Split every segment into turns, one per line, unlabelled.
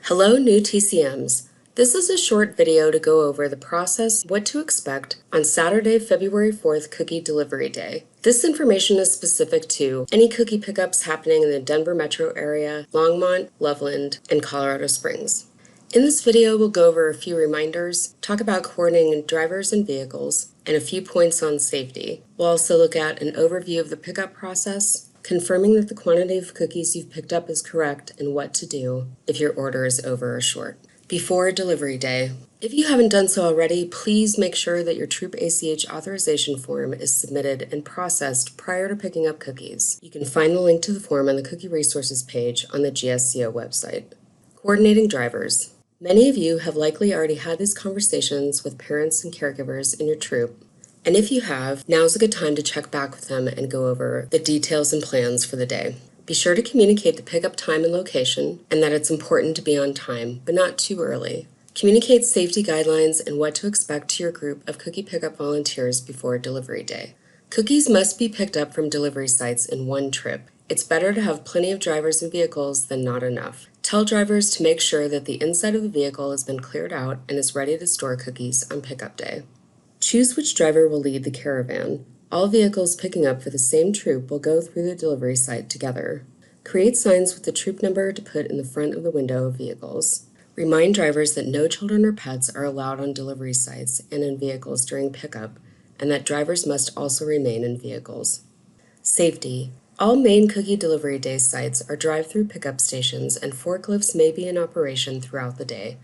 Hello, new TCMs. This is a short video to go over the process, what to expect on Saturday, February 4th, Cookie Delivery Day. This information is specific to any cookie pickups happening in the Denver metro area, Longmont, Loveland, and Colorado Springs. In this video, we'll go over a few reminders, talk about coordinating drivers and vehicles, and a few points on safety. We'll also look at an overview of the pickup process, confirming that the quantity of cookies you've picked up is correct, and what to do if your order is over or short. Before delivery day. If you haven't done so already, please make sure that your Troop ACH authorization form is submitted and processed prior to picking up cookies. You can find the link to the form on the Cookie Resources page on the GSCO website. Coordinating drivers. Many of you have likely already had these conversations with parents and caregivers in your troop. And if you have, now's a good time to check back with them and go over the details and plans for the day. Be sure to communicate the pickup time and location, and that it's important to be on time, but not too early. Communicate safety guidelines and what to expect to your group of cookie pickup volunteers before delivery day. Cookies must be picked up from delivery sites in one trip. It's better to have plenty of drivers and vehicles than not enough. Tell drivers to make sure that the inside of the vehicle has been cleared out and is ready to store cookies on pickup day. Choose which driver will lead the caravan. All vehicles picking up for the same troop will go through the delivery site together. Create signs with the troop number to put in the front of the window of vehicles. Remind drivers that no children or pets are allowed on delivery sites and in vehicles during pickup, and that drivers must also remain in vehicles. Safety. All main Cookie Delivery Day sites are drive-through pickup stations, and forklifts may be in operation throughout the day.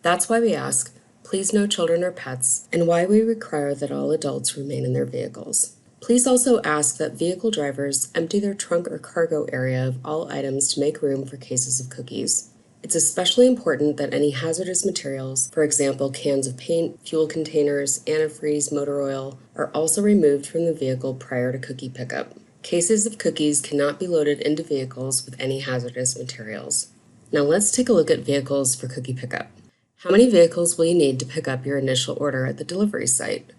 That's why we ask, please no children or pets, and why we require that all adults remain in their vehicles. Please also ask that vehicle drivers empty their trunk or cargo area of all items to make room for cases of cookies. It's especially important that any hazardous materials, for example cans of paint, fuel containers, antifreeze, motor oil, are also removed from the vehicle prior to cookie pickup. Cases of cookies cannot be loaded into vehicles with any hazardous materials. Now let's take a look at vehicles for cookie pickup. How many vehicles will you need to pick up your initial order at the delivery site?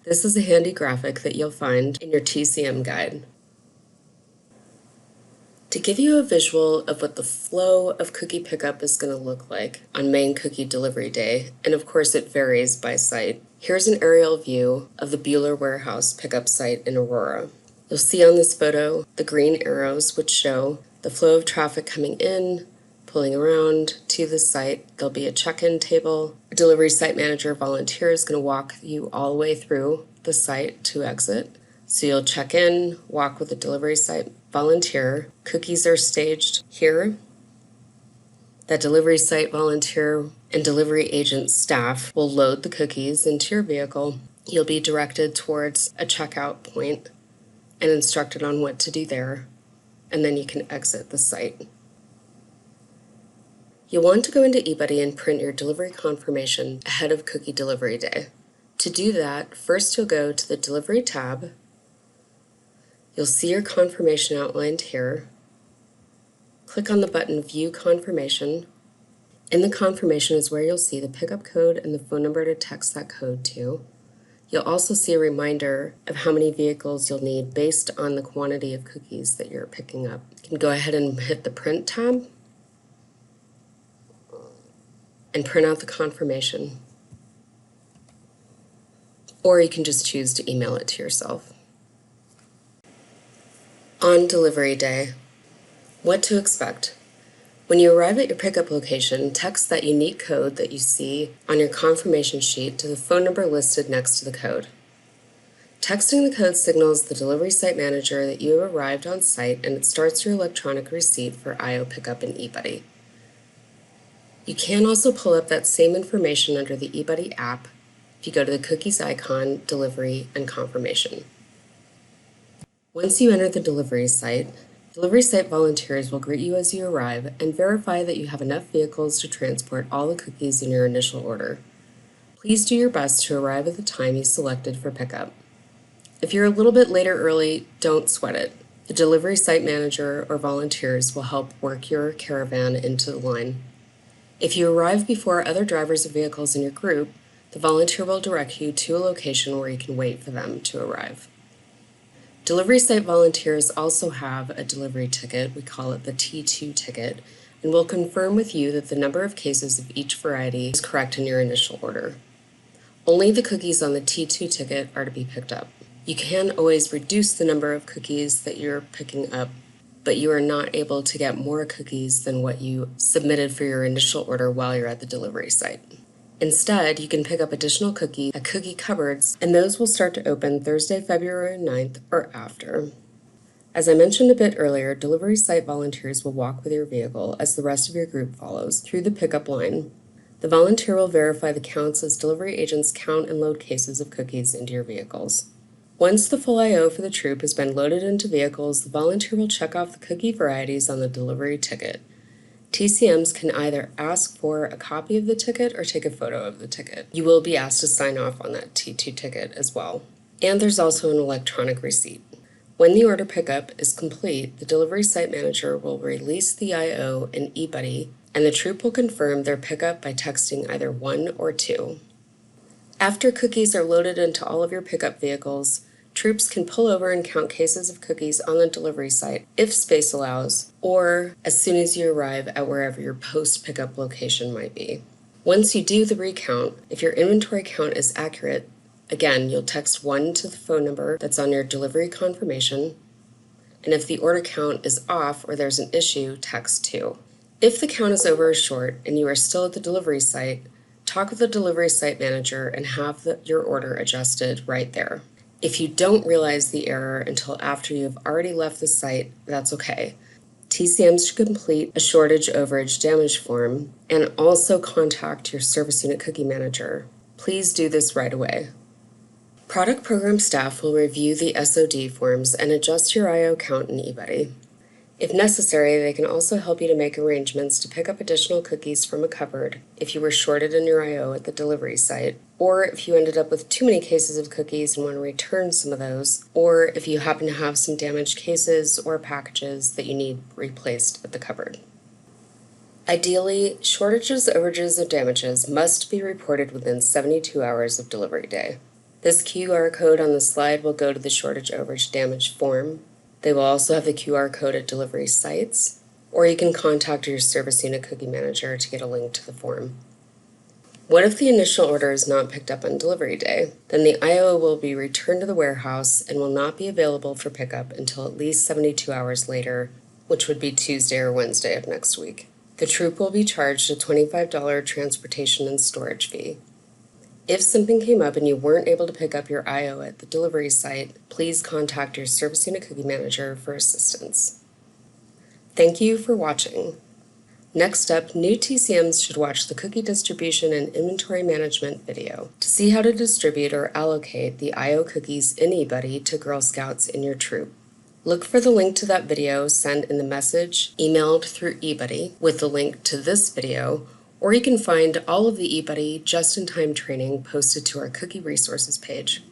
This is a handy graphic that you'll find in your TCM guide. To give you a visual of what the flow of cookie pickup is going to look like on main Cookie Delivery Day, and of course it varies by site, here's an aerial view of the Buehler Warehouse pickup site in Aurora. You'll see on this photo the green arrows which show the flow of traffic coming in, pulling around to the site. There'll be a check-in table. A delivery site manager volunteer is going to walk you all the way through the site to exit. So you'll check in, walk with the delivery site volunteer. Cookies are staged here. That delivery site volunteer and delivery agent staff will load the cookies into your vehicle. You'll be directed towards a checkout point and instructed on what to do there, and then you can exit the site. You'll want to go into eBuddy and print your delivery confirmation ahead of Cookie Delivery Day. To do that, first you'll go to the Delivery tab. You'll see your confirmation outlined here. Click on the button View Confirmation. In the confirmation is where you'll see the pickup code and the phone number to text that code to. You'll also see a reminder of how many vehicles you'll need based on the quantity of cookies that you're picking up. You can go ahead and hit the Print tab and print out the confirmation. Or you can just choose to email it to yourself. On delivery day, what to expect. When you arrive at your pickup location, text that unique code that you see on your confirmation sheet to the phone number listed next to the code. Texting the code signals the delivery site manager that you have arrived on site, and it starts your electronic receipt for IO pickup in eBuddy. You can also pull up that same information under the eBuddy app if you go to the cookies icon, delivery, and confirmation. Once you enter the delivery site volunteers will greet you as you arrive and verify that you have enough vehicles to transport all the cookies in your initial order. Please do your best to arrive at the time you selected for pickup. If you're a little bit later early, don't sweat it. The delivery site manager or volunteers will help work your caravan into the line. If you arrive before other drivers of vehicles in your group, the volunteer will direct you to a location where you can wait for them to arrive. Delivery site volunteers also have a delivery ticket. We call it the T2 ticket, and will confirm with you that the number of cases of each variety is correct in your initial order. Only the cookies on the T2 ticket are to be picked up. You can always reduce the number of cookies that you're picking up, but you are not able to get more cookies than what you submitted for your initial order while you're at the delivery site. Instead, you can pick up additional cookies at cookie cupboards, and those will start to open Thursday, February 9th or after. As I mentioned a bit earlier, delivery site volunteers will walk with your vehicle as the rest of your group follows through the pickup line. The volunteer will verify the counts as delivery agents count and load cases of cookies into your vehicles. Once the full I/O for the troop has been loaded into vehicles, the volunteer will check off the cookie varieties on the delivery ticket. TCMs can either ask for a copy of the ticket or take a photo of the ticket. You will be asked to sign off on that T2 ticket as well. And there's also an electronic receipt. When the order pickup is complete, the delivery site manager will release the I/O in eBuddy, and the troop will confirm their pickup by texting either 1 or 2. After cookies are loaded into all of your pickup vehicles, troops can pull over and count cases of cookies on the delivery site if space allows, or as soon as you arrive at wherever your post-pickup location might be. Once you do the recount, if your inventory count is accurate, again, you'll text 1 to the phone number that's on your delivery confirmation, and if the order count is off or there's an issue, text 2. If the count is over or short and you are still at the delivery site, talk with the delivery site manager and have your order adjusted right there. If you don't realize the error until after you've already left the site, that's okay. TCMs should complete a shortage overage damage form and also contact your service unit cookie manager. Please do this right away. Product program staff will review the SOD forms and adjust your I/O count in eBuddy. If necessary, they can also help you to make arrangements to pick up additional cookies from a cupboard if you were shorted in your I/O at the delivery site, or if you ended up with too many cases of cookies and want to return some of those, or if you happen to have some damaged cases or packages that you need replaced at the cupboard. Ideally, shortages, overages, or damages must be reported within 72 hours of delivery day. This QR code on the slide will go to the shortage, overage, damage form. They will also have the QR code at delivery sites, or you can contact your service unit cookie manager to get a link to the form. What if the initial order is not picked up on delivery day? Then the I/O will be returned to the warehouse and will not be available for pickup until at least 72 hours later, which would be Tuesday or Wednesday of next week. The troop will be charged a $25 transportation and storage fee. If something came up and you weren't able to pick up your I/O at the delivery site, please contact your service unit cookie manager for assistance. Thank you for watching. Next up, new TCMs should watch the cookie distribution and inventory management video to see how to distribute or allocate the I/O cookies in eBuddy to Girl Scouts in your troop. Look for the link to that video sent in the message emailed through eBuddy with the link to this video, or you can find all of the eBuddy just-in-time training posted to our cookie resources page.